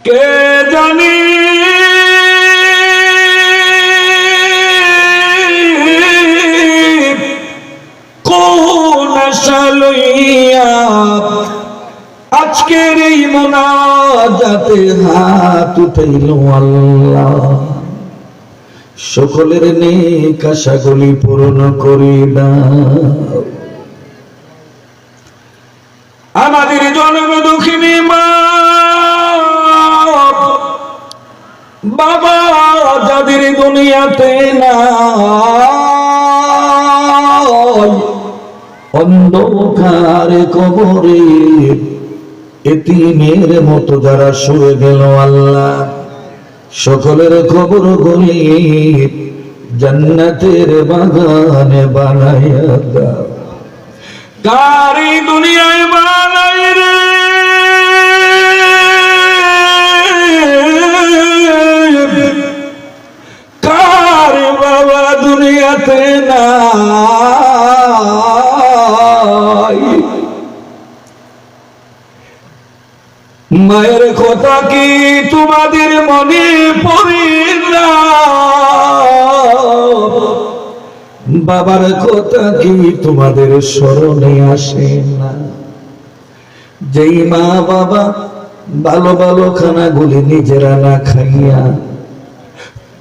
কে জানি কোন আশা লইয়া আজকের এই মোনাজাতে হাত উঠাইল আল্লাহ। সকলের নেক আশাগুলি পূরণ করি দাও। আমাদের জন্ম দুঃখিনী মা বাবা যাদের দুনিয়াতে নাই, অন্ধকার কবরে এতিমের মতো যারা শুয়ে গেল আল্লাহ, সকলের খবর গুলি জান্নাতের বাগানে বানাইয়া দাও। কারি দুনিয়ায় বানাই রে কার বাবা দুনিয়াতে নাই, মায়ের কথা কি তোমাদের মনে পড়ে না? বাবার কথা কি তোমাদের স্মরণে আসে না? যেই মা বাবা ভালো ভালো খানাগুলি নিজেরা না খাইয়া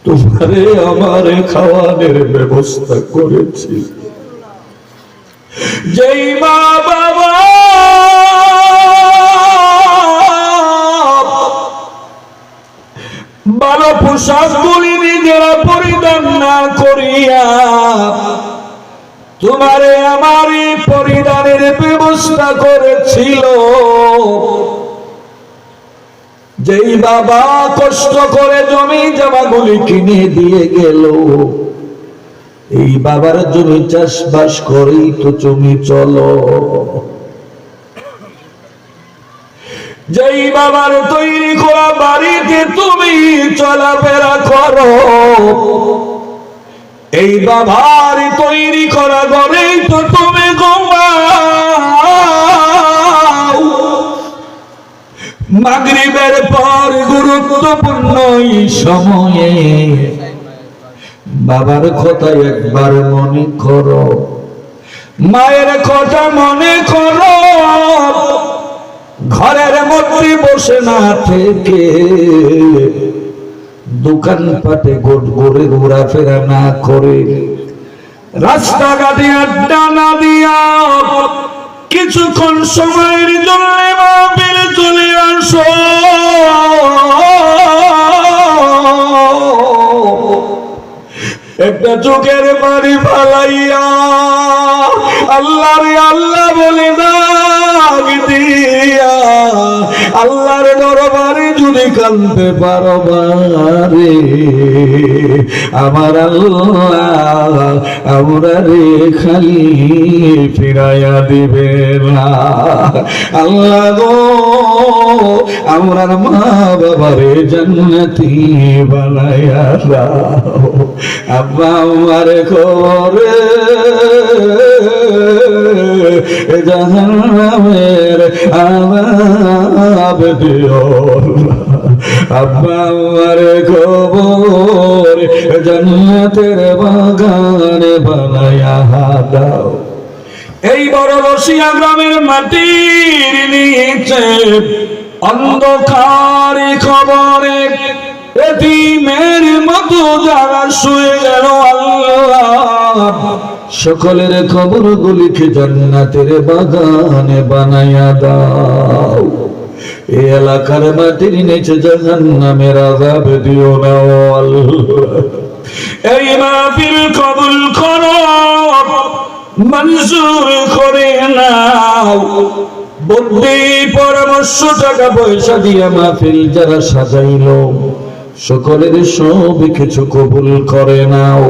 তোমারে আমারে খাওয়ানোর ব্যবস্থা করেছি, যেই মা বাবা ভালো পোশাক গুলি নিজেরা পরিধান না করিয়া তোমারে আমারই পরিধানের ব্যবস্থা করেছিল, যেই বাবা কষ্ট করে জমি জমাগুলি কিনে দিয়ে গেল, এই বাবার জমি চাষবাস করেই তো তুমি চলো। যেই বাবার তৈরি করা বাড়িতে তুমি চলাফেরা করো, এই বাবার তৈরি করা ঘরেই তো তুমি ঘুমাও। মাগরিবের পর গুরুত্বপূর্ণ এই সময়ে বাবার কথা একবার মনে করো, মায়ের কথা মনে করো। ঘরের মধ্যে বসে না থেকে দোকানপাটে ঘুরে ঘোরাফেরা না করে রাস্তাঘাটে আড্ডা না দিয়া কিছুক্ষণ সময়ের জন্য মাহফিলে চলে আসো। একটা চোখের বাড়ি ফালাইয়া আল্লাহ রে আল্লাহ বলে ডাক দিয়া আল্লাহর দরবারে যদি কাঁদতে পারো বারে আমার আল্লাহ আমরা রে খালি ফিরাইয়া দিবে না। আল্লাহ গো আমরার মা বাবারে জান্নাতি বানাইয়া দাও। আব্বা আমার খবরে জাহান্নামের আযাব দিও না। আব্বা আমার খবর জান্নাতের বাগানে বানাইয়া দাও। এই বড় রসিয়া গ্রামের মাটির নিচে অন্ধকার খবরে এতিমের মতো যারা শুয়ে গেল আল্লাহ, সকলের খবর গুলিকে জান্নাতের বাগানে বানাইয়া দাও। এই এলাকার মাটির নিচে জাহান্নামের আযাব দিও না আল্লাহ। এই মাহফিল কবুল করো, মঞ্জুর করে নাও। বুদ্ধি পরামর্শ টাকা পয়সা দিয়া মাহফিল যারা সাজাইলো সকলের সব কিছু কবুল করে নাও।